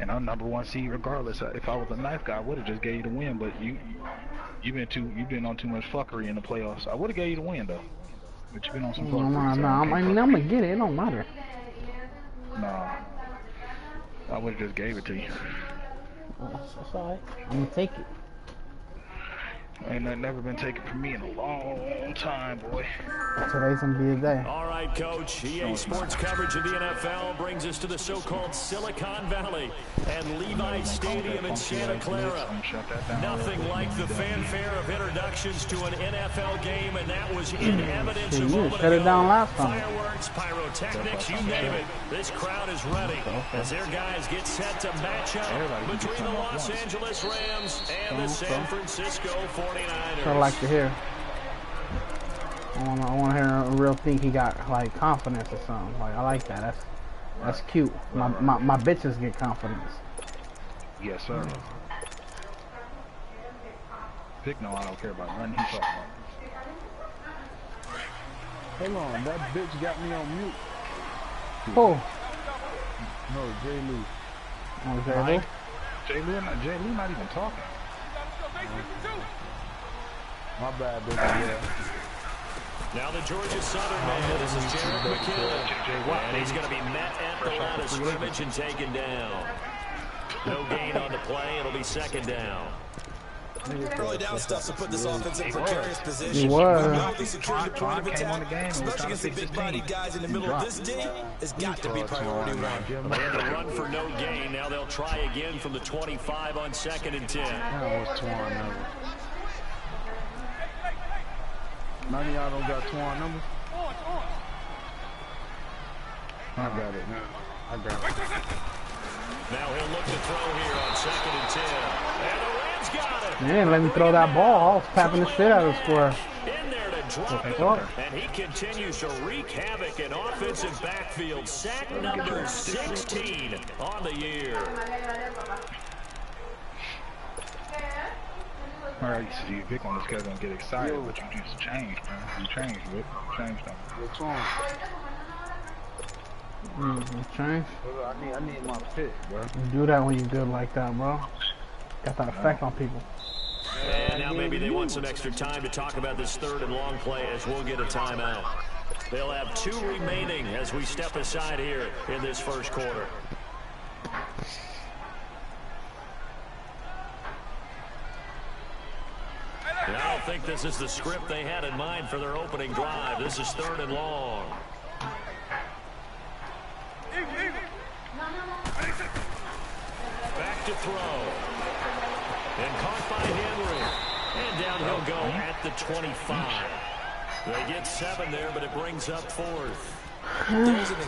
And I'm #1 seed regardless. If I was a knife guy, I would have just gave you the win. But you've been on too much fuckery in the playoffs. I would have gave you the win though. But you've been on some fuckery. So I'm gonna get it. It don't matter. Nah, I would have just gave it to you. That's alright. I'm gonna take it. Ain't nothing never been taken from me in a long time, boy. Today's gonna be a day. All right, Coach. EA Sports coverage of the NFL brings us to the so-called Silicon Valley and Levi Stadium in Santa Clara. Nothing like the fanfare of introductions to an NFL game, and that was in evidence a moment ago. Shut it down last time. Fireworks, pyrotechnics, you name it. This crowd is ready as their guys get set to match up between the Los Angeles Rams and the San Francisco 49ers. That's what I like to hear. I want to hear a real thing. He got like confidence or something. Like I like that. That's cute. My bitches get confidence. Yes, sir. Vic, no, I don't care about nothing he talking about. Hold on, that bitch got me on mute. Oh. No, Jay Lou. Oh, Jay Lou? Jay Lou not even talking. My bad, baby. Yeah. Now the Georgia Southern man, this is Jared McKinnon, and he's going to be met at the line of scrimmage and taken down. No gain on the play, it'll be second down. Early down stuff to put this offense in a precarious position. He was. Especially against the big-bodied guys in the middle of this D, it's got to be priority one. They had to run for no gain. Now they'll try again from the 25 on 2nd and 10. That was Twan number. None of y'all don't got Twan number? I got it now. I got it. Now he'll look to throw here on 2nd and 10. And the Rams got it. Man, let me throw that ball. I was tapping the shit out of the square. In there to drop it. And he continues to wreak havoc in offensive backfield. Sack number 16 on the year. Alright, see, Vic on the schedule and get excited, but you just changed, man. You changed, Vic. You changed them. What's wrong? Change. I need my pick, bro. You do that when you're good like that, bro. Got that effect on people. And now maybe they want some extra time to talk about this 3rd and long play as we'll get a timeout. They'll have 2 remaining as we step aside here in this first quarter. And I don't think this is the script they had in mind for their opening drive. This is 3rd and long. Back to throw. And caught by Henry. And down he'll go at the 25. They get 7 there, but it brings up 4th.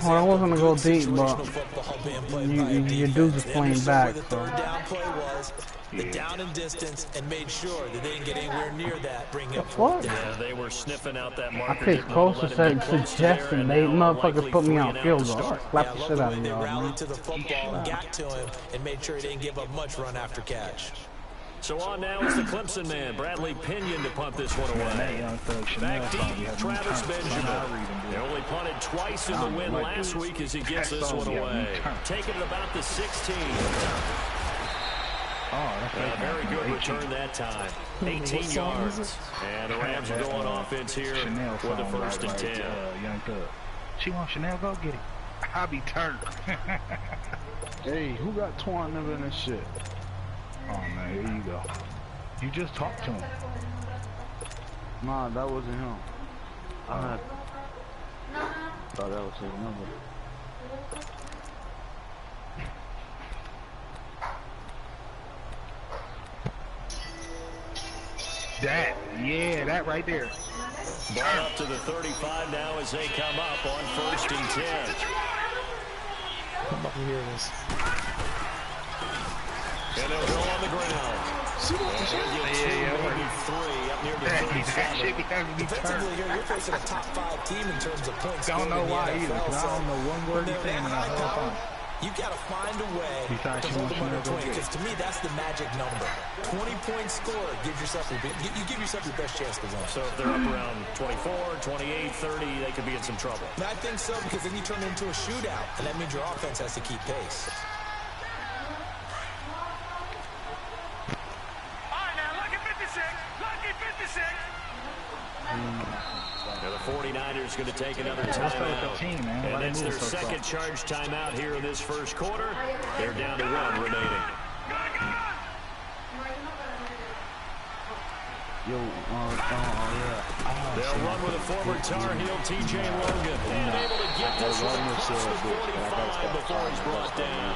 Well, I wasn't going to go deep, but your dudes is playing back, so. The down and distance and made sure that they didn't get anywhere near that, bring him What? Yeah, they were sniffing out that marker. I picked closer suggestion. They motherfuckers put me on field goal. I slapped the shit out of they y'all, rallied man. to the football and got to him and made sure he didn't give up much run after catch. So on now is the Clemson man, Bradley Pinion, to punt this one away. Back deep, Travis Benjamin. They only punted twice in the win last week as he gets this one away. Taking it about the 16. Very good return that time. 18 yards. And the Rams are going offense here for the 1st and 10. Young Thug. She wants Chanel, go get it. I'll be turned. Hey, who got Twan number in this shit? Oh man, here you go. You just talked to him. Nah, that wasn't him. I thought that was his number. That right there. Ball up to the 35 now as they come up on 1st and 10. I'm about to hear this. And they'll go on the ground. Maybe 3 up near the 37. Defensively here, you're facing a top 5 team in terms of points. Don't know why either, because I don't know one word he's saying in that whole time. You got to find a way to hold them under 20, because to me that's the magic number. 20-point score gives yourself you give yourself your best chance to win. So if they're up around 24, 28, 30, they could be in some trouble. And I think so, because then you turn it into a shootout, and that means your offense has to keep pace. The 49ers going to take another timeout. And that's their second charge timeout here in this first quarter. They're down to 1 remaining. Yo, They'll run with a former Tar Heel, T.J. Logan. And able to get this one across the 45 before he's brought down.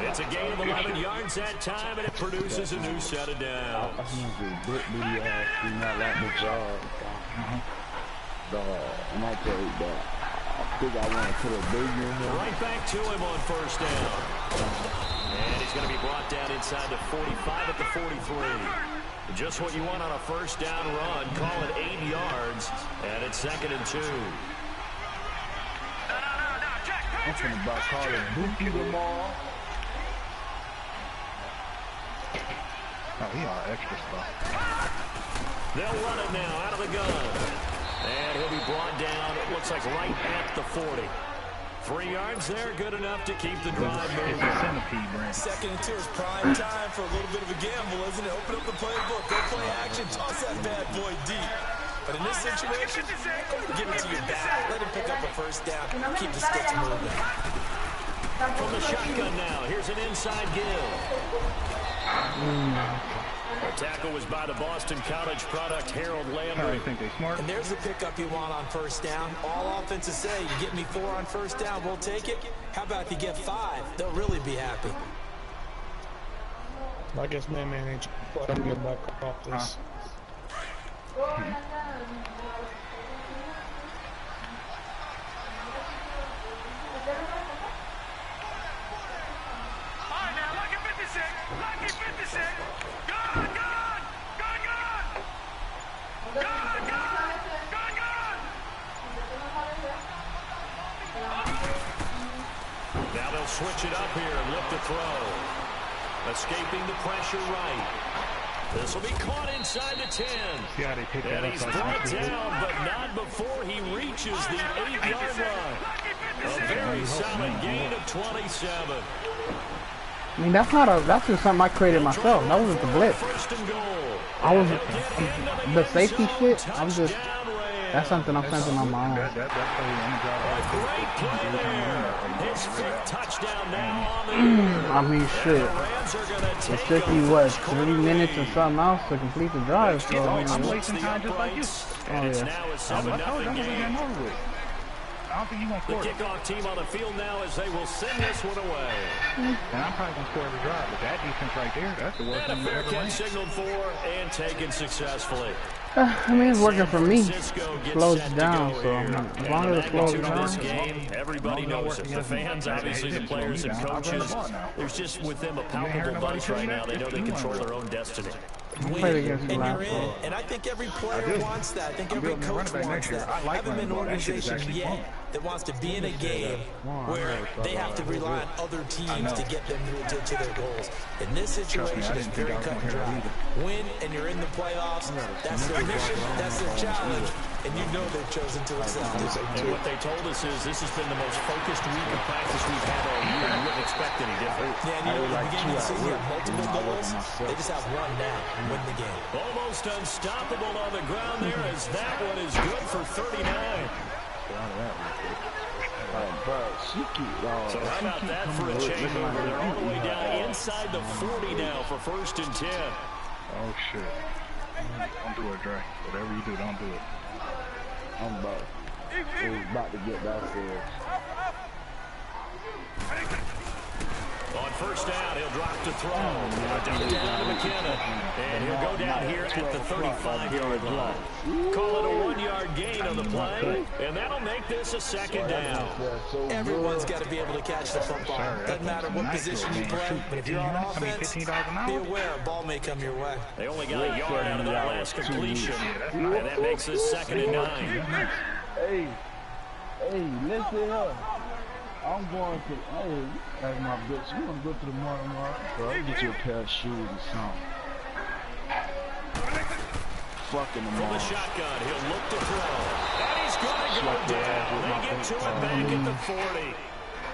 It's a gain of 11 yards that time, and it produces a new set of downs. Right back to him on first down. And he's going to be brought down inside the 45 at the 43. Just what you want on a first down run. Call it 8 yards, and it's 2nd and 2. I'm finna call it Dookie tomorrow. Oh, he all extra stuff. They'll run it now out of the gun. And he'll be brought down, it looks like right at the 40. 3 yards there, good enough to keep the drive moving. It's a centipede, Brent. 2nd and 2 is prime time for a little bit of a gamble, isn't it? Open up the playbook, go play action, toss that bad boy deep. But in this situation, give it to your back. Let him pick up a first down, keep the sticks moving. From the shotgun now, here's an inside give. The tackle was by the Boston College product, Harold Landry. Think they smart? And there's the pickup you want on first down. All offenses say, you get me 4 on first down, we'll take it. How about if you get 5? They'll really be happy. I guess man ain't trying to get back off this. Now they'll switch it up here and lift a throw. Escaping the pressure right. This will be caught inside the 10. Yeah, they picked And he's brought down, but not before he reaches the 8-yard line. A very solid gain of 27. I mean, that's just something I created myself. That wasn't the blitz. I was the safety shit. That's something I'm sensing on my own. Great play there. His 5th touchdown now on the year. I mean, shit. It took you, what, 3 minutes or something else to complete the drive, so, I'm wasting time just like you. And it's now a 7-0 game. I don't think he's going to score. The kickoff team on the field now as they will send this one away. And I'm probably going to score every drive, but that defense right there, that's the worst thing And a you fair ever catch ran. signaled for and taken successfully. I mean, it's working for me. It slows down, so as long as it slows down. Game, everybody knows it. The fans, obviously, the players and coaches. There's just with them a palpable buzz right now. They know they control their own destiny. Win, and you're in. And I think every player wants that. I think every coach wants that. I haven't been an organization yet that wants to be in a game where they have to rely on other teams to get them to their goals. In this situation, it's very cut and dry. Win, and you're in the playoffs. That's their mission. That's their challenge. And you know they've chosen to accept it. And what they told us is this has been the most focused week of practice we've had all year. You wouldn't expect any different. Yeah, and you know, at the beginning of the season, you have multiple goals. They just have one now and win the game. Almost unstoppable on the ground there as that one is good for 39. So how about that for a changeover? They're all the way down inside the 40 now for 1st and 10. Oh, shit. Don't do it, Dre. Whatever you do, don't do it. I'm about to get downstairs. On first down, he'll drop to throw. Down to McKenna. And he'll go down here at the 35-yard line. Call it a 1-yard gain on the play, and that'll make this a 2nd down. Everyone's got to be able to catch the football. Doesn't matter what position you play, but if you're on offense, be aware a ball may come your way. They only got a yard out of that last completion, and that makes this 2nd and 9. Hey, listen up. I'm going to, as my bitch, we're going to go to the market, so I'll get you a pair of shoes or something. Fucking From the shotgun, he'll look to throw. And he's going to go down. They get to it back at the 40.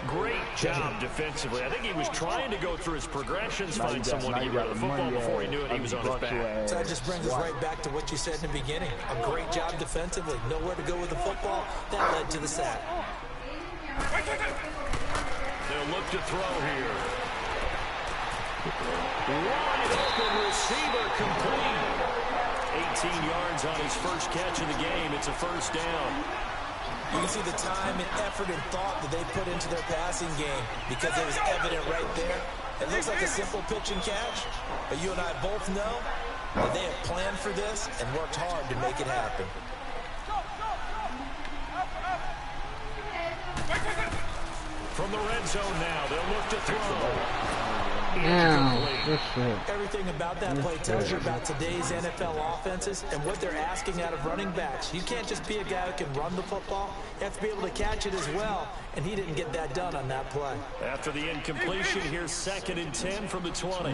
Great job defensively. I think he was trying to go through his progressions, find someone to get rid of the football before he knew it. He was on his back. So that just brings us right back to what you said in the beginning. A great job defensively. Nowhere to go with the football. That led to the sack. They'll look to throw here. Wide open receiver complete. 18 yards on his first catch of the game. It's a first down. You can see the time and effort and thought that they put into their passing game because it was evident right there. It looks like a simple pitch and catch, but you and I both know that they have planned for this and worked hard to make it happen. From the red zone now, they'll look to throw. Everything about that play tells you about today's NFL offenses and what they're asking out of running backs. You can't just be a guy who can run the football. You have to be able to catch it as well, and he didn't get that done on that play. After the incompletion, here's 2nd and 10 from the 20.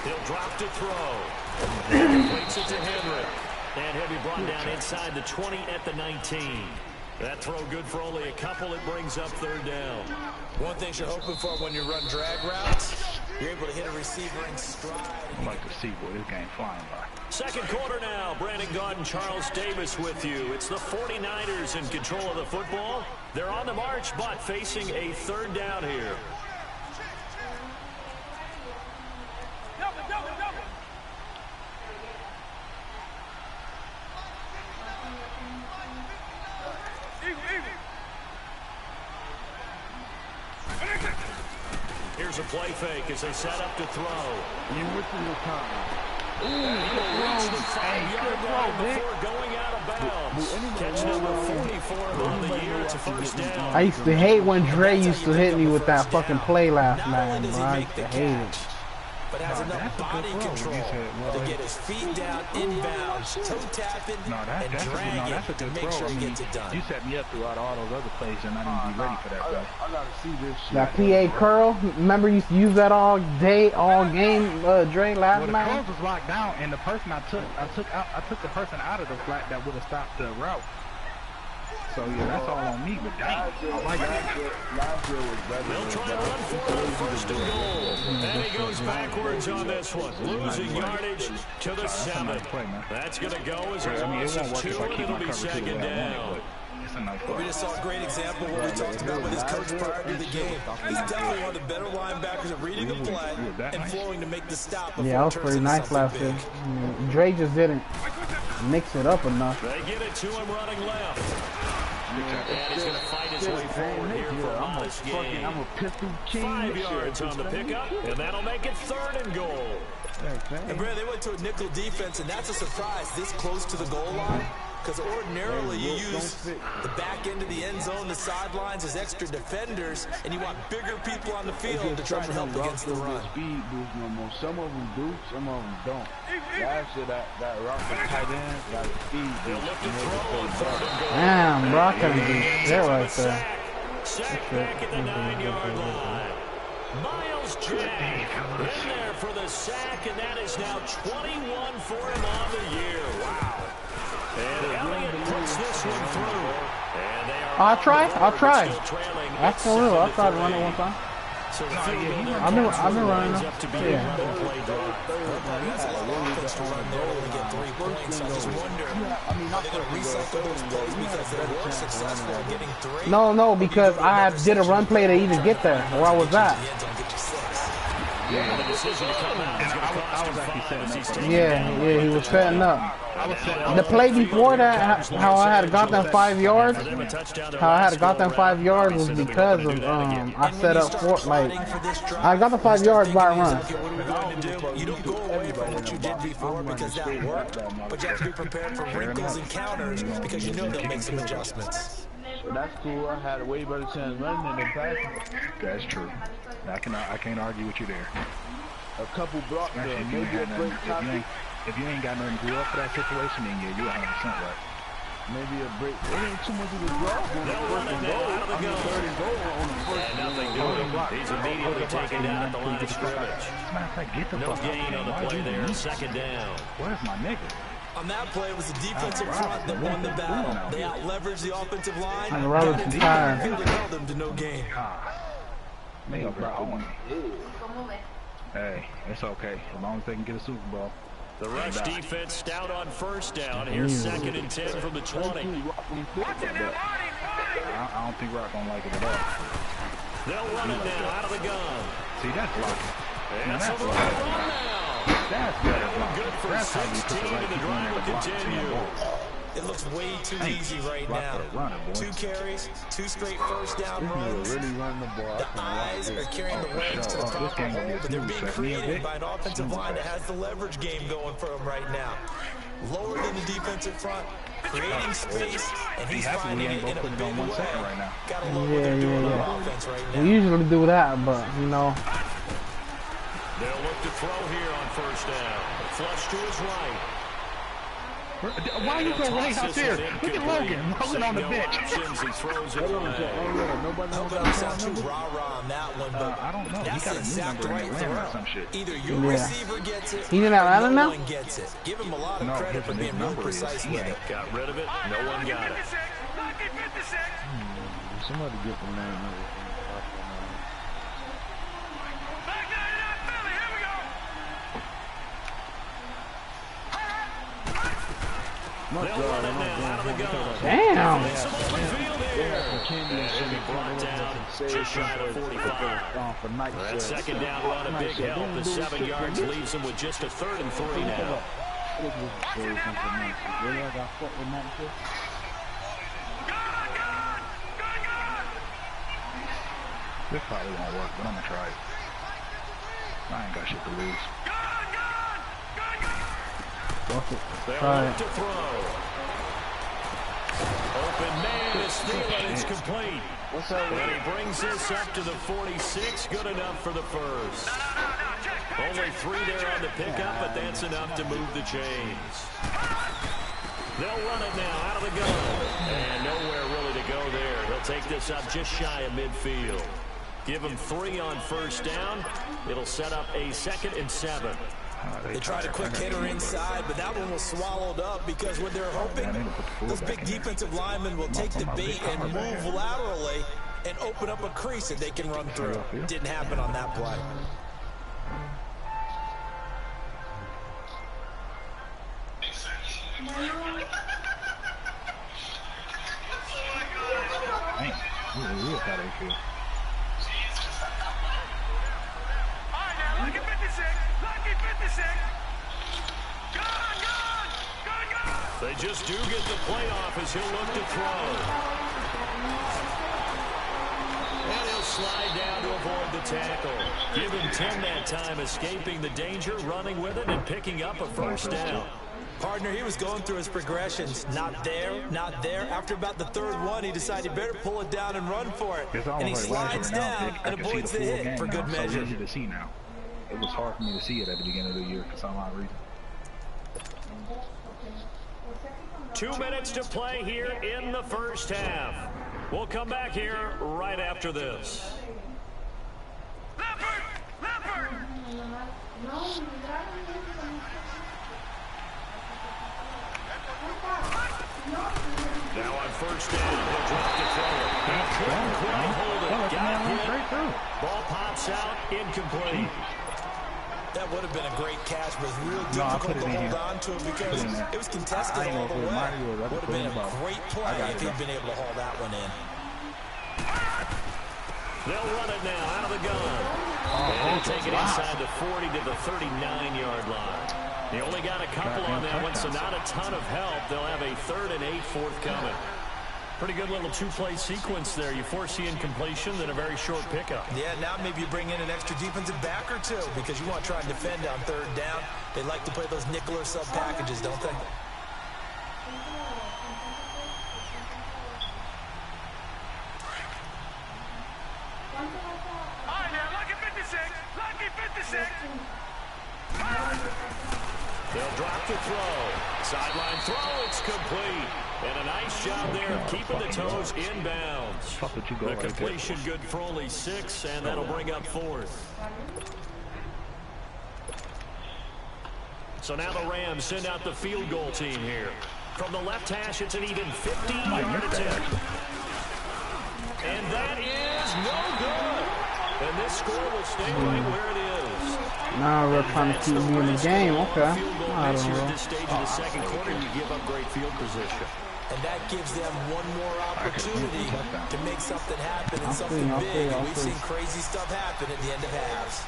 He'll drop to throw. Completes it to Henry. And he'll be brought down inside the 20 at the 19. That throw good for only a couple. It brings up 3rd down. One thing you're hoping for when you run drag routes, you're able to hit a receiver in stride. I'd like to see boy, this game flying by. Second quarter now. Brandon Gaunt and Charles Davis with you. It's the 49ers in control of the football. They're on the march, but facing a 3rd down here. Here's a play fake as they set up to throw. You're missing the time. Reach the 5-yard line before going out of bounds. Catch number 44 on the year. It's a first down. I used to hate when Dre used to hit me with that fucking play last night, bro. I used to hate it. But has enough body control to get his feet down, inbounds, toe tapping, and drag it to make sure he gets it done. You set me up throughout all those other plays, and I didn't be ready for that, bro. I gotta see this shit. That PA curl, remember you used to use that all day, all game, Dre, last Well, the night? curls was locked down, and the person I took the person out of the flat that would have stopped the route. So yeah, that's all on me. But dang, I like it. Last year was better. They'll try to run for it on 1st and goal. And he goes backwards on this one, losing yardage to the 7. That's going to go as a loss of 2, and it'll be 2nd down. We just saw a great example of what we talked about with his coach prior to the game. He's definitely one of the better linebackers at reading the play and flowing to make the stop. Yeah, that was pretty nice last year. Dre just didn't mix it up enough. They get it to him running left. And he's going to fight his way forward here for a modest gain. I'm a pistol king. 5 yards on the pickup, and that'll make it 3rd and goal. And Brad, they went to a nickel defense, and that's a surprise this close to the goal line. Because ordinarily you use the back end of the end zone, the sidelines as extra defenders, and you want bigger people on the field to try and help against the run. Speed boost no more. Some of them do, some of them don't. Last year that route for tight end, got a speed boost. Damn, bro, I couldn't do shit right there. Sack back at the 9-yard line. Miles Jack in there for the sack, and that is now 21 for him on the year. Wow. And Elliott puts this one through. And they are I'll try. That's for real. I'll try to run it one time. So I've been running them. Yeah. No, because I did a run play to even get there. Where I was at. Yeah, he was setting up. The play before that, how I had got them 5 yards, was because of I set up for I got the 5 yards by a run. You don't go away from what you did before because that worked, but you have to be prepared for wrinkles and counters because you know they'll make some adjustments. So that's cool. I had a way better chance running than passing. That's true. I can't argue with you there. A couple blocks there, maybe a break topic. If you ain't got nothing to do up for that situation, then yeah, you're 100% right. Maybe a break. It ain't too much of a drop on the first and goal. I mean, third and goal on the first. And nothing doing. He's immediately taken down at the line of scrimmage. No gain on the play there. Second down. Where's my nigga? On that play, it was the defensive front that won the battle. They out-leveraged the offensive line. And Robertson tired. Held them to no gain. They over on me. Hey, it's okay. As long as they can get a Super Bowl. The rush defense stout on first down. Here's 2nd and 10 from the 20. I don't think Rock gonna like it at all. They'll run it now out of the gun. See, that's blocking. That's over the run now. That's better blocking. Good for That's how you 16, put the right and the people in drive there will to block continue. It looks way too easy right now. 2 carries, 2 straight first down runs. Really run the ball. The eyes are carrying the legs to the proper hole, but they're being created by an offensive line that has the leverage game going for them right now. Lowered in the defensive front, creating space, and he's finding it in a big way. Got to love what they're doing on offense right now. We usually do that, but, you know. They'll look to throw here on first down. Flush to his right. Why are you going right out there? Look at Logan. Logan on the bench. He throws it away. Nobody sound too rah-rah on that one, but I don't know. that's the exact right throw. Either your receiver gets it, He's in Atlanta no now? one gets it. Give him a lot of credit for being real precise with it. Got rid of it. No one got it. Somebody get the man. They'll run it now out of the gun. Damn. It's some open field here. It'll be brought down just shy of 45. That second down run a big help. The 7 yards leaves them with just a 3rd and 3 now. This probably won't work, but I'm gonna try it. I ain't got shit to lose. They'll look to throw. Open man is stealing. It's complete. And he brings this up to the 46. Good enough for the first. Only 3 there on the pickup, but that's enough to move the chains. They'll run it now out of the gun. And nowhere really to go there. He'll take this up just shy of midfield. Give him 3 on first down. It'll set up a 2nd and 7. They tried a quick hitter inside, but that one was swallowed up because what they're hoping, those big defensive linemen will take the bait and move laterally and open up a crease that they can run through. Didn't happen on that play. They just do get the playoff as he'll look to throw. And he'll slide down to avoid the tackle. Give him 10 that time, escaping the danger, running with it, and picking up a first down. Partner, he was going through his progressions. Not there, not there. After about the 3rd one, he decided he better pull it down and run for it. And he slides down and avoids the hit for good measure. It's easy to see now. It was hard for me to see it at the beginning of the year for some odd reason. 2 minutes to play here in the first half. We'll come back here right after this. Now on first down, he'll drop to throw it. He couldn't quite hold it. Got hit. Ball pops out, incomplete. That would have been a great catch, but it's real difficult to hold on to it because it was contested all the way. Would have been a great play if he'd been able to haul that one in. They'll run it now out of the gun. And they'll take it inside the 40 to the 39-yard line. They only got a couple on that one, so not a ton of help. They'll have a 3rd and 8 forthcoming. Pretty good little 2-play sequence there. You foresee incompletion, then a very short pickup. Yeah, now maybe you bring in an extra defensive back or 2 because you want to try and defend on 3rd down. They like to play those nickel or sub packages, don't they? They'll drop the throw. Sideline throw, it's complete. And a nice job there of keeping the toes inbounds. The completion good for only 6, and that'll bring up 4th. So now the Rams send out the field goal team here. From the left hash, it's an even 15-yard attempt. And that is no good. And this score will stay right where it is. Now we're trying to keep me in the game. Okay. I don't know. At this stage of the second quarter, you give up great field position. And that gives them one more opportunity to make something happen and something big. We've seen crazy stuff happen at the end of halves.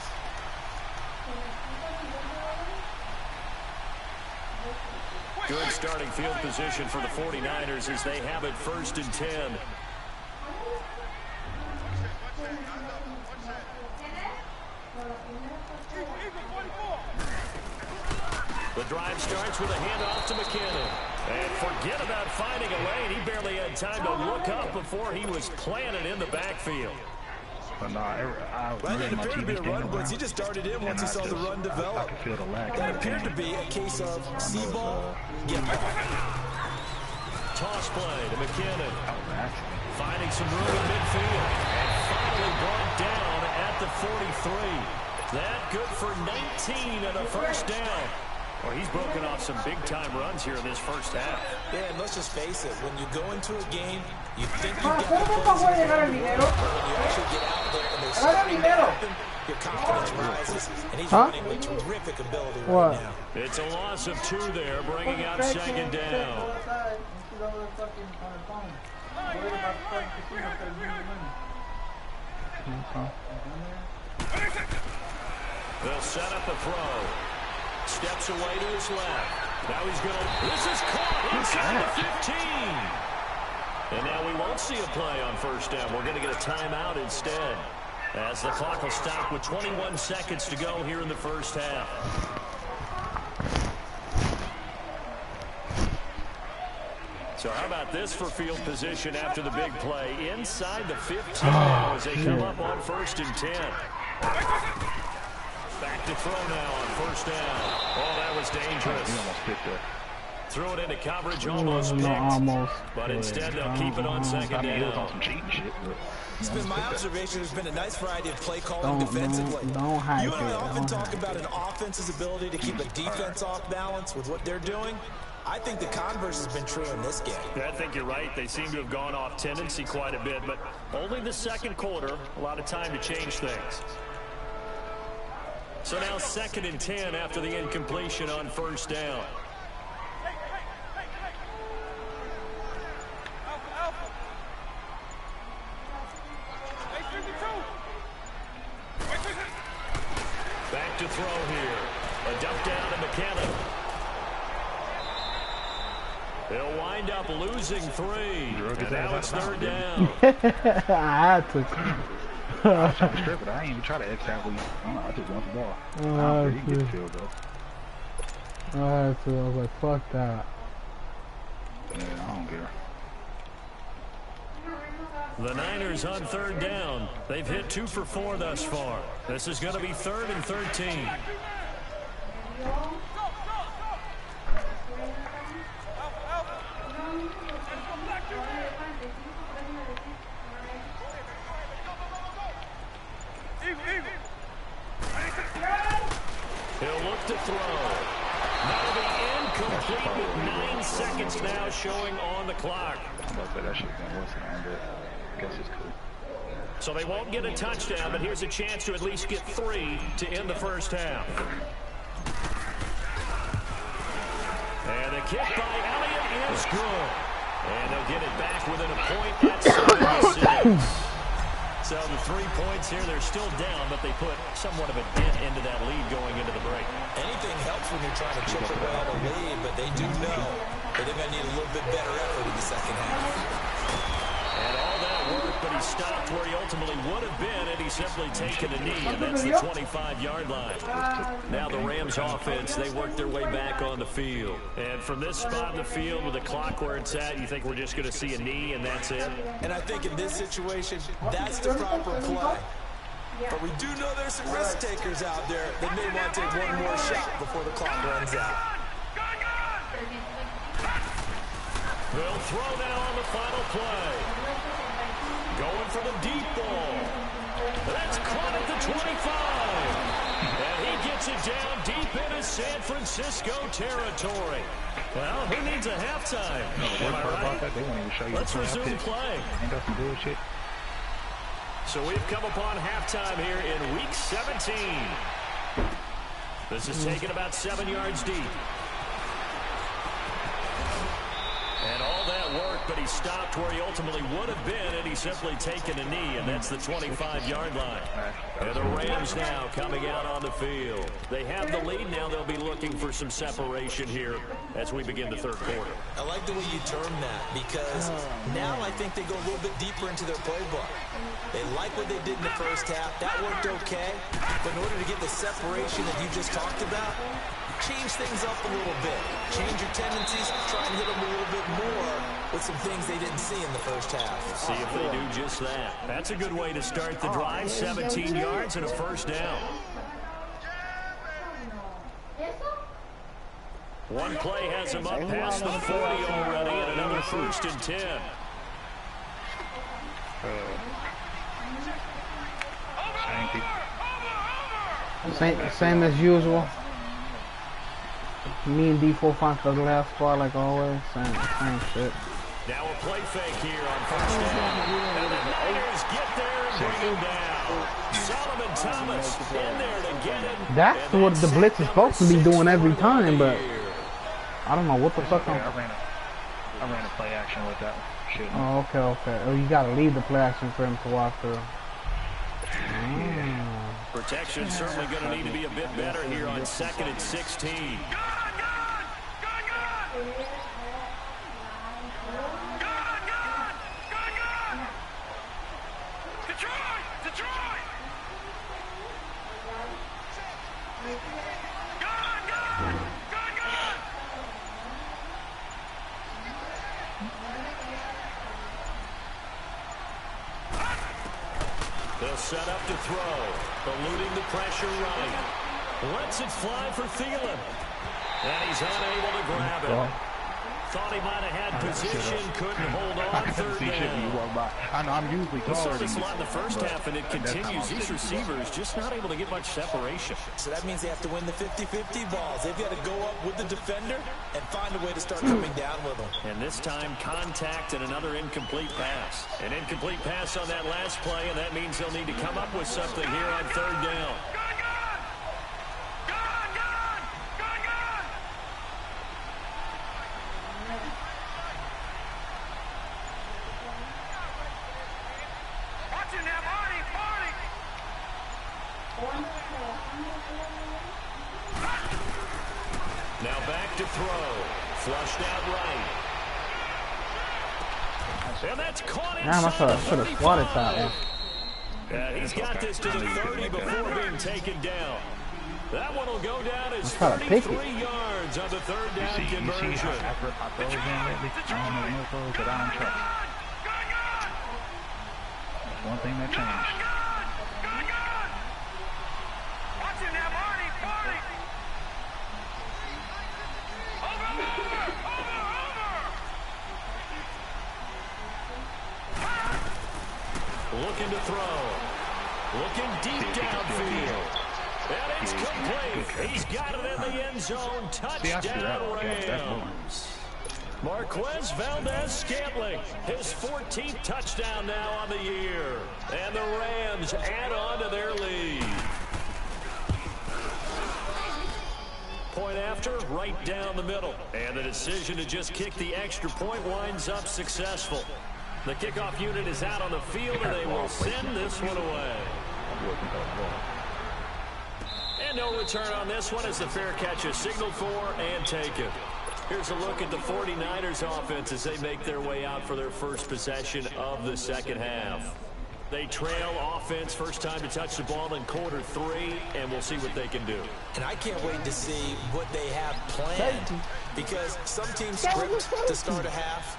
Good starting field position for the 49ers as they have it 1st and 10. The drive starts with a handoff to McKinnon. And forget about finding a lane. He barely had time to look up before he was planted in the backfield. But no, it appeared to be a run blitz. He just darted in once he saw the run develop. That appeared to be a case of see ball, get ball. Toss play to McKinnon. Finding some room in midfield. And finally brought down at the 43. That good for 19 and a first down. Well, he's broken off some big-time runs here in this first half. Yeah, and let's just face it. When you go into a game, you think you get the plays, but when you actually get out there and there's something to happen, your confidence rises, and he's running with terrific ability right now. It's a loss of 2 there, bringing out 2nd down. They'll set up the throw. Steps away to his left. Now he's going to... This is caught inside the 15. And now we won't see a play on first down. We're going to get a timeout instead, as the clock will stop with 21 seconds to go here in the first half. So how about this for field position after the big play? Inside the 15 now as they come up on 1st and 10. Back to throw now on first down. Oh, that was dangerous. He almost picked it. Threw it into coverage, almost picked. But instead, they'll keep it on 2nd down. It's been my observation there's been a nice variety of play calling defensively. You and I often talk about an offense's ability to keep a defense off balance with what they're doing. I think the converse has been true in this game. Yeah, I think you're right. They seem to have gone off tendency quite a bit, but only the second quarter, a lot of time to change things. So now 2nd and 10 after the incompletion on first down. Back to throw here. A dump down to McKinnon. They'll wind up losing 3. And now it's 3rd down. I had to. I was trying to strip it. I ain't even try to X out. I just want the ball. I don't care. He get the field though. I was like, fuck that. Yeah, I don't care. The Niners on 3rd down. They've hit 2 for 4 thus far. This is going to be 3rd and 13. He'll look to throw. That'll be incomplete with 9 seconds now showing on the clock. I'm about to say that shit gonna work on, but I guess it's cool. So they won't get a touchdown, but here's a chance to at least get 3 to end the first half. And the kick by Elliott is good. And they'll get it back within a point at 7-6. So the 3 points here, they're still down, but they put somewhat of a dent into that lead going into the break. Anything helps when you're trying to chip away at a lead, but they do know that they're going to need a little bit better effort in the second half. And all that worked, but he stopped where he ultimately would have been had he simply taken a knee, and that's the 25-yard line. Now the Rams offense, they work their way back on the field. And from this spot in the field with the clock where it's at, you think we're just going to see a knee and that's it? And I think in this situation, that's the proper play. But we do know there's some risk takers out there that may want to take one more shot before the clock runs out. They'll throw now on the final play. Going for the deep ball. That's caught at the 25. And he gets it down deep into San Francisco territory. Well, who needs a halftime? Am I right? Let's resume play. Ain't got some bullshit. So we've come upon halftime here in Week 17. This is taken about 7 yards deep. And all that work, but he stopped where he ultimately would have been, and he's simply taken a knee, and that's the 25-yard line. And the Rams now coming out on the field. They have the lead. Now they'll be looking for some separation here as we begin the third quarter. I like the way you term that, because now I think they go a little bit deeper into their playbook. They like what they did in the first half. That worked okay. But in order to get the separation that you just talked about, change things up a little bit. Change your tendencies. Try and hit them a little bit more with some things they didn't see in the first half. See if they do just that. That's a good way to start the drive. 17 yards and a first down. One play has him up past the 40 already, and another 1st and 10. Same as usual. Me and D4 find the last spot like always. Same shit. Now a play fake here on 1st down. And the Niners get there and bring him down. Solomon Thomas in there to get him. That's what the blitz is supposed to be doing every time, but I don't know what the fuck. I ran a play action with that shit. Oh, okay. Oh, you gotta leave the play action for him to walk through. Protection certainly going to need to be a bit better here on 2nd and 16. They'll set up to throw, eluding the pressure right. Lets it fly for Thielen. And he's unable to grab it. Thought he might have had position, couldn't hold on. 3rd down. I know I'm usually We saw this a lot in the first half, and it continues. These receivers just not able to get much separation. So that means they have to win the 50-50 balls. They've got to go up with the defender and find a way to start coming down with them. And this time, contact and another incomplete pass. An incomplete pass on that last play, and that means they'll need to come up with something here on 3rd down. Now back to throw. Flushed out right. And that's caught inside the 35. He's got this to the 30 before being taken down. That one will go down as 33 yards on the 3rd down conversion. You see how after I throw him lately, I don't know no throws that I don't trust. That's one thing that changed. Looking to throw. Looking deep downfield. And it's complete. He's got it in the end zone. Touchdown Rams. Marquez Valdez-Scantling, his 14th touchdown now on the year. And the Rams add on to their lead. Point after, right down the middle. And the decision to just kick the extra point winds up successful. The kickoff unit is out on the field, and they will send this one away. And no return on this one as the fair catch is signaled for and taken. Here's a look at the 49ers offense as they make their way out for their first possession of the second half. They trail offense, first time to touch the ball in quarter 3, and we'll see what they can do. And I can't wait to see what they have planned, because some teams script to start a half.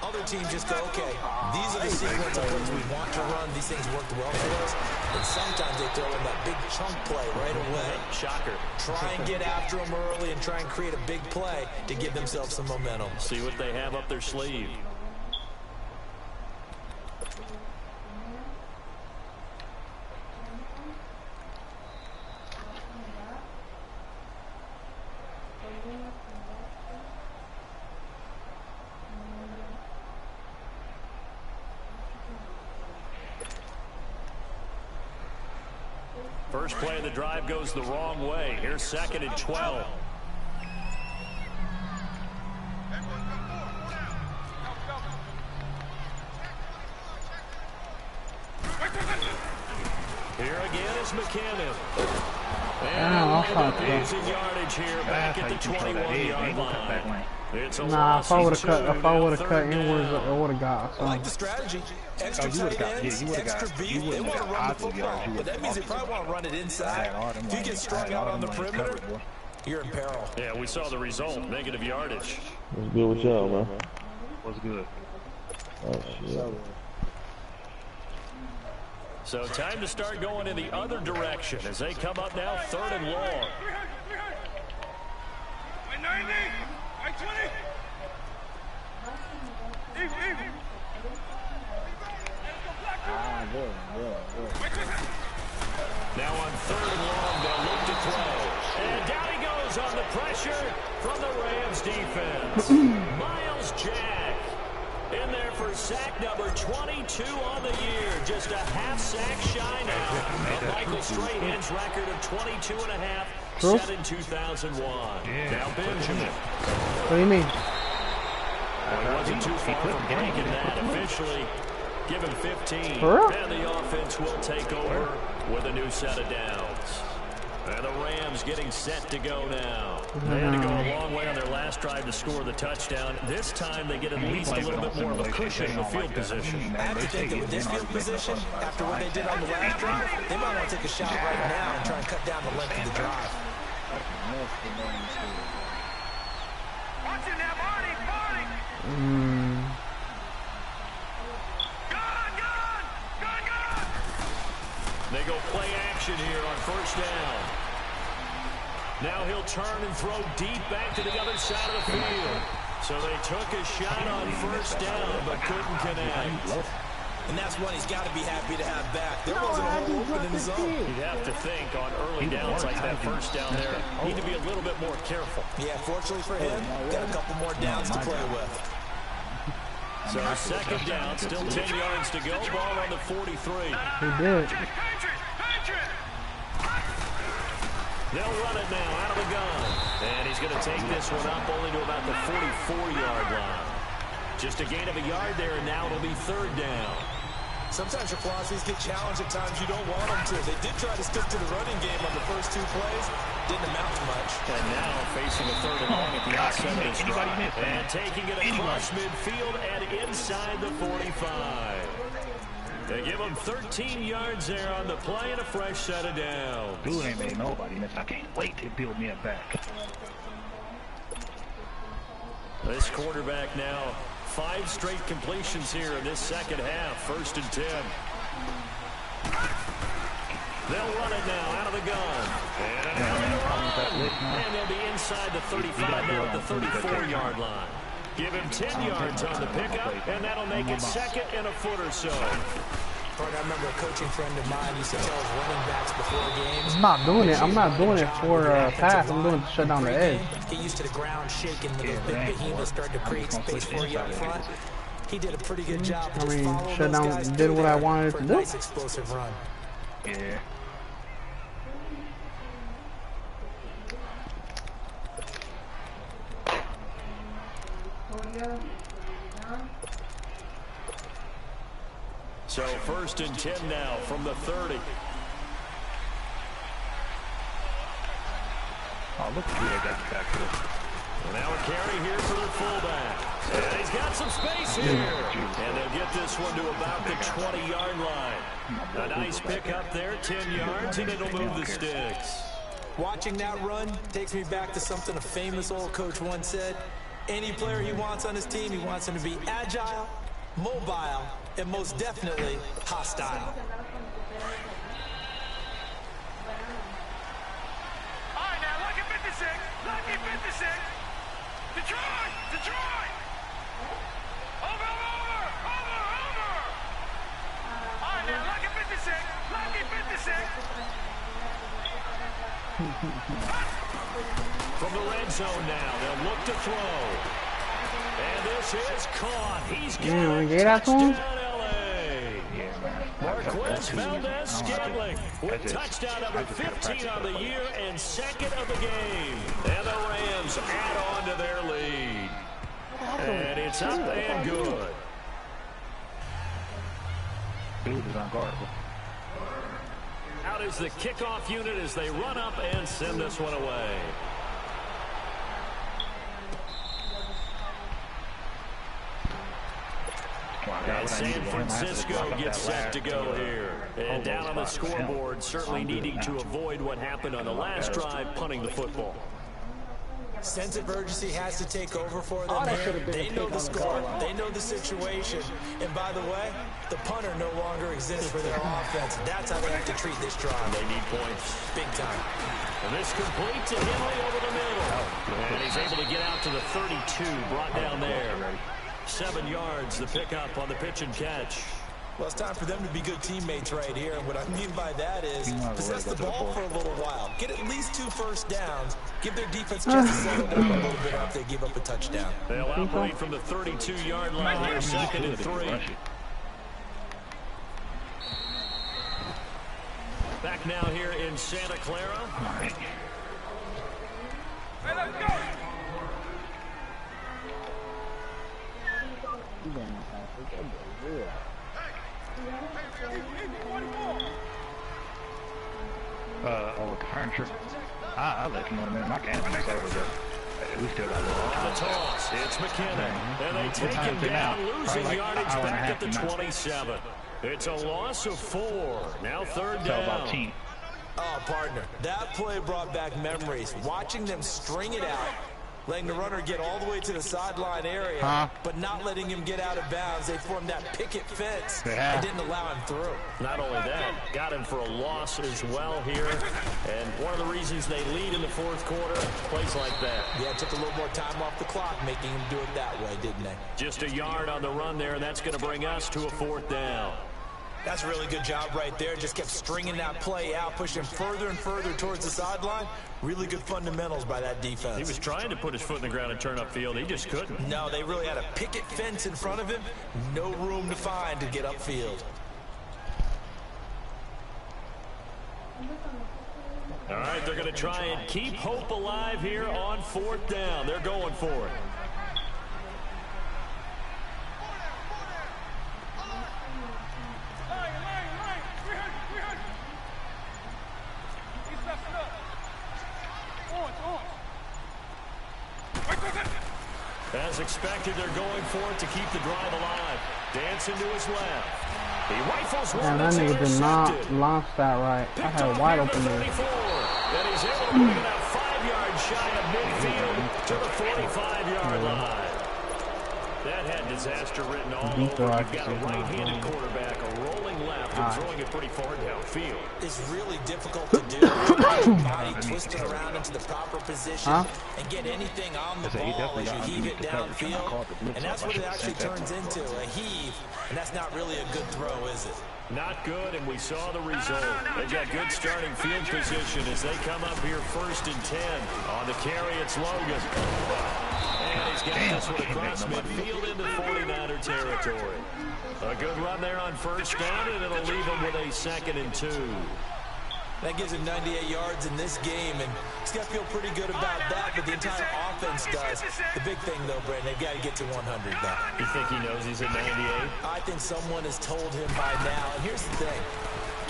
Other teams just go, okay, these are the sequence of plays we want to run. These things worked well for us. And sometimes they throw in that big chunk play right away. Shocker. Try and get after them early and try and create a big play to give themselves some momentum. See what they have up their sleeve. First play of the drive goes the wrong way. Here's 2nd and 12. Here again is McKinnon. And losing yardage here back at the 21-yard line. Nah, if I would have cut inwards, I would have got. I like the strategy. Extra tight ends, extra beat. They want to run the football, but that means they probably want to run it inside. If you get strung out on the perimeter, you're in peril. Yeah, we saw the result. Negative yardage. What's good with y'all, man? What's good? Oh, shit. So time to start going in the other direction as they come up now 3rd and long. Now on 3rd and long, they'll look to throw. And down he goes on the pressure from the Rams defense. Miles Jack in there for sack number 22 on the year. Just a half sack shy now of Michael Strahan's record of 22 and a half set in 2001. Now Benjamin. What do you mean? Well, he wasn't too far from breaking that. Officially, give him 15. And the offense will take over with a new set of downs. And the Rams getting set to go now. They had to go a long way on their last drive to score the touchdown. This time they get at least a little bit more of a cushion in the field position. I have to think that with this field position, after what they did on the last drive, they might want to take a shot right now and try and cut down the length of the drive. They go play action here on 1st down. Now he'll turn and throw deep back to the other side of the field. So they took a shot on 1st down, but couldn't connect. And that's one he's got to be happy to have back. There wasn't a hole open in the zone. You'd have to think on early downs like that 1st down there, need to be a little bit more careful. Yeah, fortunately for him, got a couple more downs to play with. So 2nd down, still 10 yards to go. Ball on the 43. He did. They'll run it now out of the gun. And he's going to take this one up only to about the 44-yard line. Just a gain of a yard there, and now it'll be 3rd down. Sometimes your philosophies get challenged at times you don't want them to. They did try to stick to the running game on the first 2 plays. Didn't amount to much. And now facing a 3rd and long at the outside of this drive. And taking it across midfield and inside the 45. They give him 13 yards there on the play and a fresh set of downs. Dude ain't made nobody miss. I can't wait to build me a back. This quarterback now 5 straight completions here in this 2nd half. 1st and 10. They'll run it now out of the gun. And they'll be inside the 35 now at the 34-yard line. Give him 10 yards on the pickup, and that'll make it 2nd and a foot or so. I remember a coaching friend of mine used to tell his running backs before games. I'm not doing it. I'm not doing it for pass. I'm doing it to shut down the edge. Get used to the ground shaking when those big behemoths start to create space for you up front. He did a pretty good job. I mean, shut down, did what I wanted to do. Nice explosive run. Yeah. So 1st and 10 now from the 30. Oh, look who they got back here. Now a carry here for the fullback. And he's got some space here. And they'll get this one to about the 20-yard line. A nice pickup there, 10 yards, and it'll move the sticks. Watching that run takes me back to something a famous old coach once said. Any player he wants on his team, he wants him to be agile, mobile, and most definitely hostile. All right, now, lucky 56. Lucky 56. Detroit! Detroit! Over! All right, now, lucky 56. Lucky 56. From the red zone now, they'll look to throw. And this is caught. He's got a touchdown, LA. Marquez Valdez-Scantling with touchdown number 15 on the year and second of the game. And the Rams add on to their lead. And it's up and good. Dude is unguardable. Out is the kickoff unit as they run up and send this one away. And San Francisco gets set to go here. And down on the scoreboard, certainly needing to avoid what happened on the last drive, punting the football. Sense of urgency has to take over for them here. They know the score. They know the situation. And by the way, the punter no longer exists for their offense. That's how they have to treat this drive. They need points. Big time. And this complete to Henry over the middle. And he's able to get out to the 32, brought down there. 7 yards, the pickup on the pitch and catch. Well, it's time for them to be good teammates right here. And what I mean by that is possess the ball for a little while. Get at least 2 first downs. Give their defense a chance to settle down a little bit after they give up a touchdown. They'll operate from the 32-yard line here, 2nd and 3. Back now here in Santa Clara. Hey, let's go! Furniture. I'll let you know, man. My game is over there. We still got a little time. The toss. It's McKinnon. And they take him down, losing yardage back at the 27. It's a loss of 4. Now 3rd down. About 10. Oh, partner, that play brought back memories. Watching them string it out, letting the runner get all the way to the sideline area, but not letting him get out of bounds. They formed that picket fence and didn't allow him through. Not only that, got him for a loss as well here. And one of the reasons they lead in the 4th quarter, plays like that. Yeah, it took a little more time off the clock, making him do it that way, didn't they? Just a yard on the run there, and that's going to bring us to a 4th down. That's a really good job right there. Just kept stringing that play out, pushing further and further towards the sideline. Really good fundamentals by that defense. He was trying to put his foot in the ground and turn upfield. He just couldn't. No, they really had a picket fence in front of him. No room to find to get upfield. All right, they're going to try and keep hope alive here on 4th down. They're going for it. As expected, they're going for it to keep the drive alive. Dancing to his left. He rifles one. That nigga did not launch that right. I had a wide open there. And he's able to bring it out 5 yards shy of midfield to the 45-yard line. That had disaster written all over. You've got a right-handed quarterback, a rolling left, and throwing it pretty far downfield. It's really difficult to do. Body twisting around into the proper position and get anything on the ball as you heave it downfield. And that's what it actually turns into, a heave. And that's not really a good throw, is it? Not good, and we saw the result. They've got good starting field position as they come up here 1st and 10. On the carry, it's Logan. And he's got this one across midfield into 49er territory. A good run there on 1st down, and it'll leave him with a 2nd and 2. That gives him 98 yards in this game, and he's got to feel pretty good about that, but the entire offense does. The big thing, though, Brandon, they've got to get to 100 now. You think he knows he's at 98? I think someone has told him by now, and here's the thing.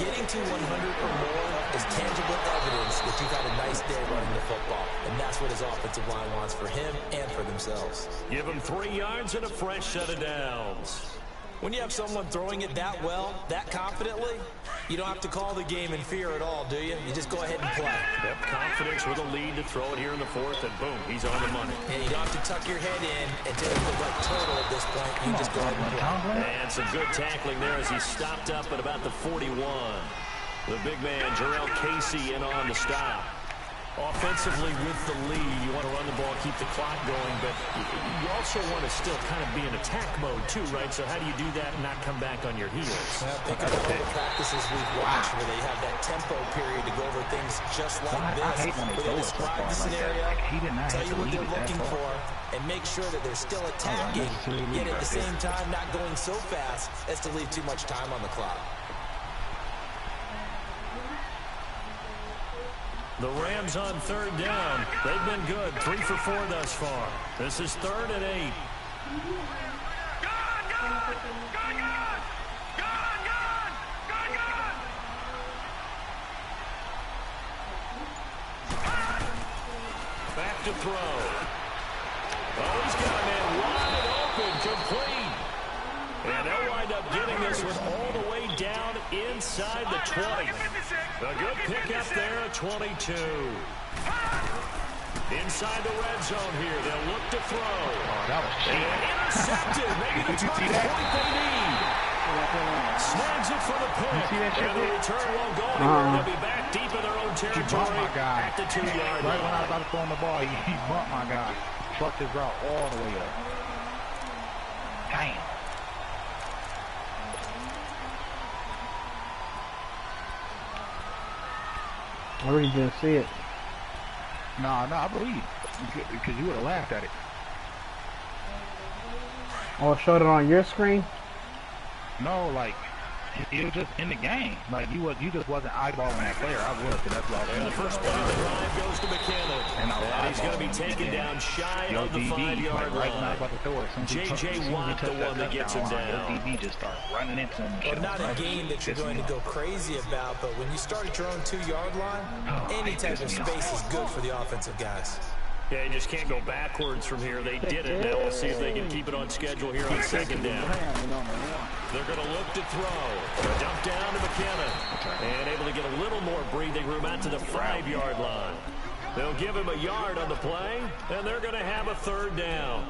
Getting to 100 or more is tangible evidence that you've had a nice day running the football, and that's what his offensive line wants for him and for themselves. Give him 3 yards and a fresh set of downs. When you have someone throwing it that well, that confidently, you don't have to call the game in fear at all, do you? You just go ahead and play. Yep, confidence with a lead to throw it here in the fourth, and boom, he's on the money. And you don't have to tuck your head in and take the right total at this point. You just go ahead and play. And some good tackling there as he stopped up at about the 41. The big man, Jarrell Casey, in on the stop. Offensively with the lead, you want to run the ball, keep the clock going, but you also want to still kind of be in attack mode too, right? So how do you do that and not come back on your heels? Think about all the practices we've watched where they have that tempo period to go over things just like this. Where they describe the scenario, tell you what they're looking for, and make sure that they're still attacking, yet at the same time not going so fast as to leave too much time on the clock. The Rams on third down. They've been good. 3 for 4 thus far. This is 3rd and 8. Back to throw. Oh, he's got a man wide open, complete. And they'll wind up getting this one all the way down inside the 20. A good pickup there at 22. Inside the red zone here. They'll look to throw. Oh, that was cheap. And intercepted. Maybe the turning point they need. Snags it for the pick. And the return won't go anywhere. They'll be back deep in their own territory at the 2-yard line. Right when I was about to throw him the ball, he bumped my guy. Fucked his route all the way up. Damn. I really didn't see it. No, I believe. Because you would have laughed at it. Oh, it showed it on your screen? No, like, it was just in the game. Like, you just wasn't eyeballing that player. I was, because that's what I was And the first play of the drive goes to McKinnon. And he's going to be taken down shy of the 5-yard line. J.J. Watt, the one that gets him down. DB just started running into him. Well, not a game that you're going to go crazy about, but when you start at your own 2-yard line, any type of space is good for the offensive guys. Yeah, you just can't go backwards from here. They did it. Now we'll see if they can keep it on schedule here on 2nd down. They're going to look to throw. A dump down to McKinnon. And able to get a little more breathing room out to the 5-yard line. They'll give him a yard on the play, and they're going to have a 3rd down.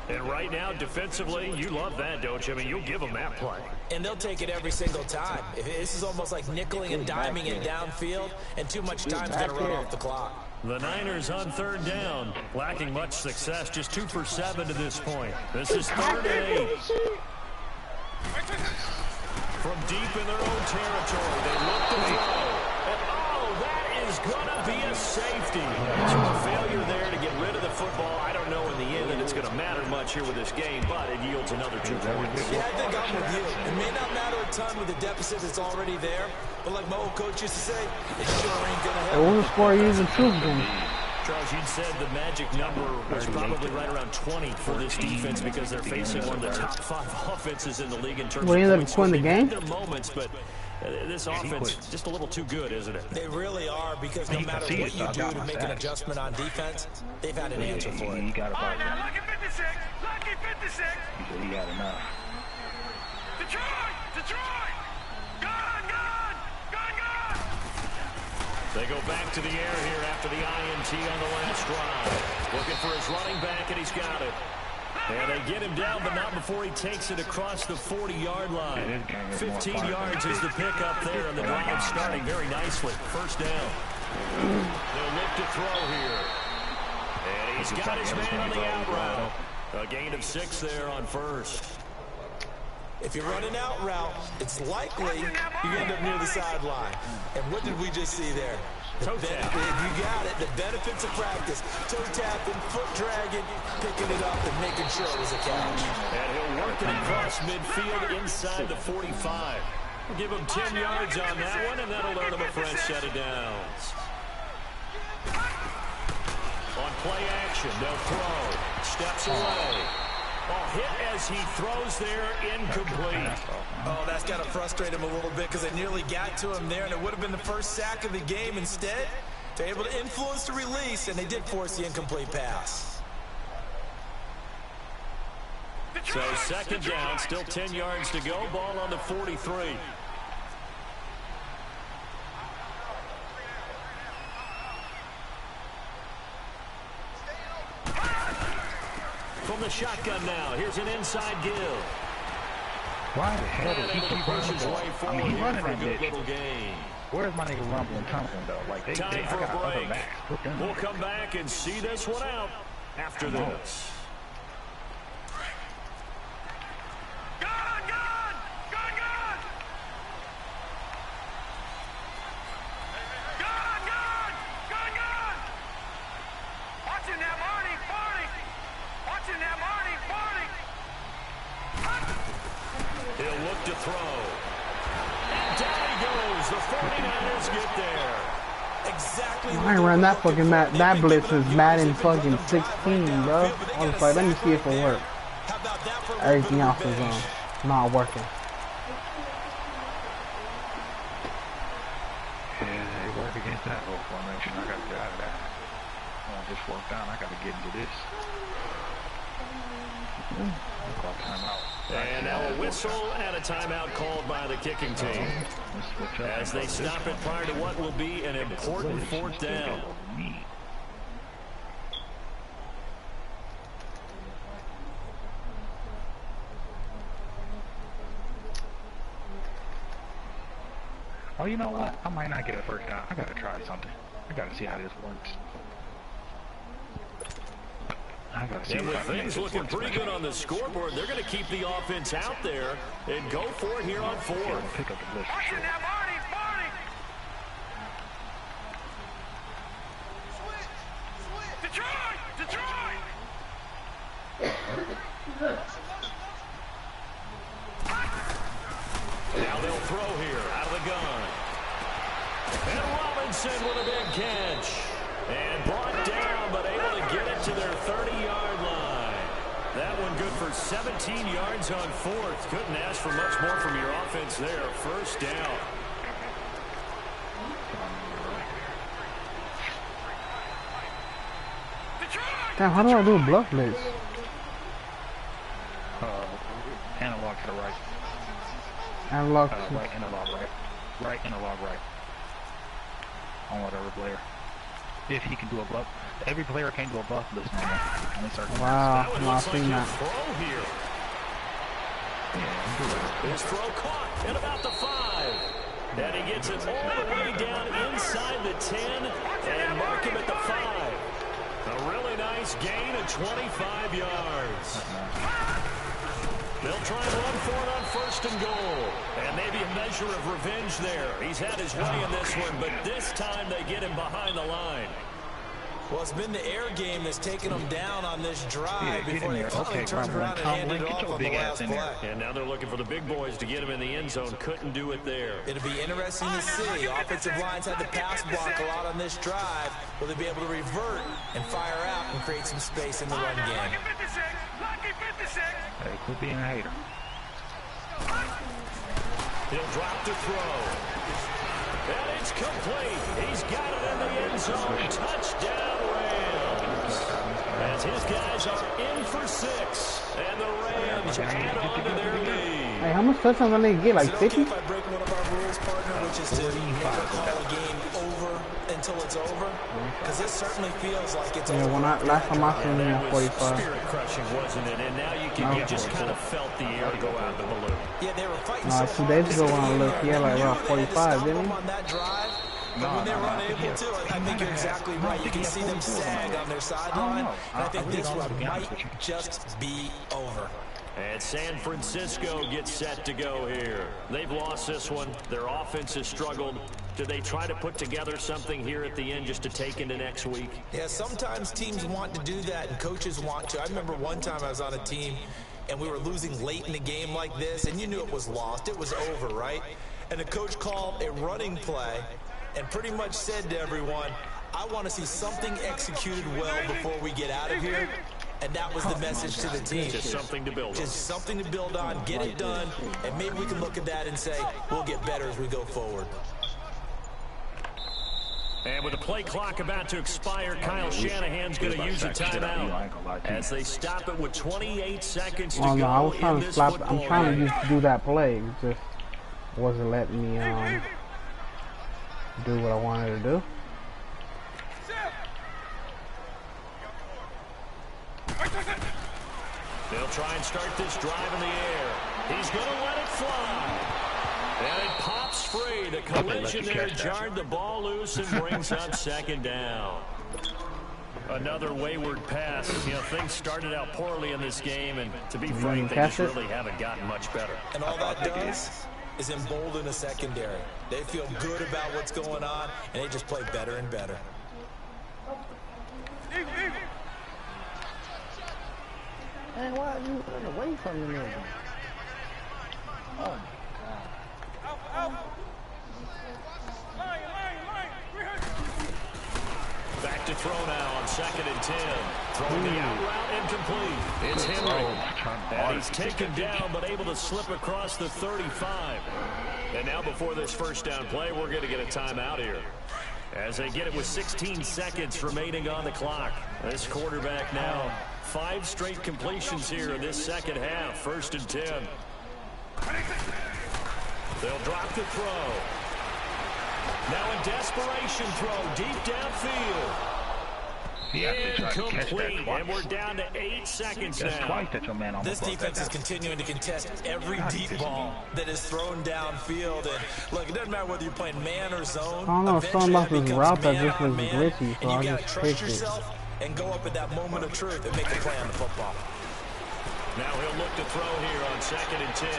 And right now, defensively, you love that, don't you? I mean, you'll give them that play. And they'll take it every single time. This is almost like nickeling and diming it downfield, and too much time's going to run off the clock. The Niners on 3rd down, lacking much success, just 2 for 7 to this point. This is 3rd and 8. From deep in their own territory, they look to throw. And oh, that is going to be a safety. So a failure there to get rid of the football. I don't know in the end that it's going to matter much here with this game, but it yields another 2 points. Yeah, I think I'm with you. It may not matter a ton with the deficit that's already there, but like my old coach used to say, it sure ain't going to help. It won't score you even 2 games. Charles, you said the magic number was probably right around 20 for this defense because they're facing one of the top 5 offenses in the league in terms of points. Well, the game? Their moments, but this offense just a little too good, isn't it? They really are, because no matter what you do to make an adjustment on defense, they've had an answer for it. He got about that. Lucky 56! Lucky 56! He said he got enough. Detroit! Gone! They go back to the air here after the INT on the last drive. Looking for his running back, and he's got it. And they get him down, but not before he takes it across the 40-yard line. 15 yards is the pickup there, and the drive starting very nicely. 1st down. They'll look to throw here. And he's got his man on the out route. A gain of 6 there on 1st. If you run an out route, it's likely you end up near the sideline. And what did we just see there? You got it. The benefits of practice. Toe tapping, foot dragging, picking it up and making sure it was a catch. And he'll work it across midfield inside the 45. We'll give him 10 yards on that one, and that'll earn him a fresh set of downs. On play action, they'll throw. Steps away. Hit as he throws there, incomplete. Oh, that's got to frustrate him a little bit because they nearly got to him there, and it would have been the first sack of the game. Instead, they're able to influence the release, and they did force the incomplete pass. So second down, still 10 yards to go. Ball on the 43. From the shotgun now, here's an inside give. Why the hell did he keep running the ball? I mean, he's running that bitch. Where's my nigga Rumble and Tumbling, though? Like, I got other backs. We'll come back and see this one out after this. He'll look to throw. And down he goes. The 49ers get there. Exactly. I ain't run that fucking that blitz is Madden fucking 16, bro. I was like, let me see if it works. Everything else is not working. Yeah, they work against that whole formation. I gotta get out of that. When this worked out, I gotta get into this. And now a whistle and a timeout called by the kicking team as they stop it prior to what will be an important fourth down. Oh, you know what? I might not get a first down. I gotta try something. I gotta see how this works. And with things looking pretty good on the scoreboard, they're going to keep the offense out there and go for it here on fourth. Pick up the blitz. Detroit! Now they'll throw here out of the gun. And Robinson with a big catch. And brought down, but able to get it to their 30-yard line. That one good for 17 yards on fourth. Couldn't ask for much more from your offense there. First down. Damn, how do I do a bluff blitz? Analog to the right. Analog. Right analog right. Right analog right. On whatever player. If he can do a bluff. Every player can do a bluff list now. Wow, I'm not seeing that. His throw caught at about the 5. And he gets it all the way down inside the 10 and mark him at the 5. A really nice gain of 25 yards. They'll try and run for it on first and goal. And maybe a measure of revenge there. He's had his way in this one, but this time they get him behind the line. Well, it's been the air game that's taken them down on this drive before they finally turned around and handed it off on the last play. And now they're looking for the big boys to get him in the end zone. Couldn't do it there. It'll be interesting to see. Offensive lines had the pass block a lot on this drive. Will they be able to revert and fire out and create some space in the run game? Hey, quit being a hater. He'll drop to throw. And it's complete. He's got it in the end zone. Touchdown, Rams. As his guys are in for 6. And the Rams add on to their lead. Hey, how much touchdowns are they get? Like 50? If I break one of our rules, partner, which is to never call a game over until it's over, because this certainly feels like it's over. Yeah, last time I seen him at 45. Spirit crushing, wasn't it? And now you just kind of felt the air go out of the balloon. Yeah, they were fighting No, so 2 days ago when I looked, he had like around hard. 45, didn't he? On that drive, but when they were unable to, I think you're exactly right. You can see them sag on their sideline, and I think this one might just be over. And San Francisco gets set to go here. They've lost this one. Their offense has struggled. Do they try to put together something here at the end just to take into next week? Yeah, sometimes teams want to do that and coaches want to. I remember one time I was on a team and we were losing late in the game like this, and you knew it was lost. It was over, right? And the coach called a running play and pretty much said to everyone, I want to see something executed well before we get out of here. And that was the message to the team. Just something to build on. Just something to build on, get it done, and maybe we can look at that and say, we'll get better as we go forward. And with the play clock about to expire, Kyle Shanahan's going to use a timeout as they stop it with 28 seconds to go. No, I was trying in to this slap. football I'm trying game. to just do that play. It just wasn't letting me do what I wanted to do. They'll try and start this drive in the air. He's going to let it fly. And it pops free. The collision there jarred the ball loose and brings up second down. Another wayward pass. You know, things started out poorly in this game, and to be frank, they just really haven't gotten much better. And all that does is embolden the secondary. They feel good about what's going on, and they just play better and better. Hey, why are you running away from the nigga? Oh. Back to throw now on 2nd and 10. Throwing the out route incomplete. It's Henry. And he's taken down but able to slip across the 35. And now before this first down play, we're going to get a timeout here. As they get it with 16 seconds remaining on the clock. This quarterback now 5 straight completions here in this second half. 1st and 10. They'll drop the throw. Now in desperation throw deep downfield. Incomplete, and we're down to 8 seconds now. This defense is continuing to contest every deep ball that is thrown downfield. And look, it doesn't matter whether you're playing man or zone. I don't know, something about this route that just was man, glitchy, so and you I gotta just trust picked it. yourself and go up at that moment of truth and make a play on the football. Now he'll look to throw here on 2nd and 10.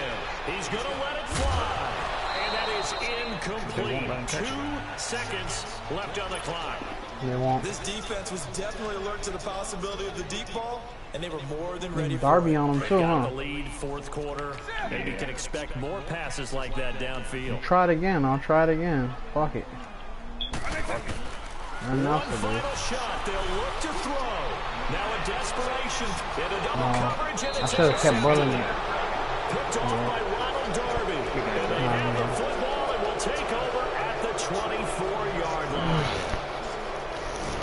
He's going to let it fly. And that is incomplete. 2 seconds left on the clock. This defense was definitely alert to the possibility of the deep ball, and they were more than ready Darby for it. on him too, Got huh? the lead 4th quarter. Maybe can expect more passes like that downfield. Try it again. I'll try it again. Fuck it. One final shot. They'll look to throw. Now in desperation. Into double coverage, and I it's should have kept bullying it. picked off by Ronald Darby. And they have the football and will take over at the 24-yard line.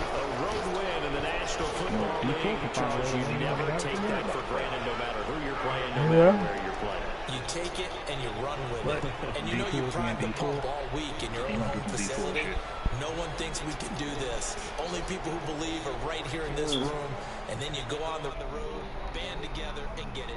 A road win in the National Football League. Charles, you never take that for granted, no matter who you're playing, no matter where you're playing. You take it and you run with it. And you know you pride the pump all week in your own home facility. No one thinks we can do this. Only people who believe are right here in this room. And then you go on the road, band together, and get it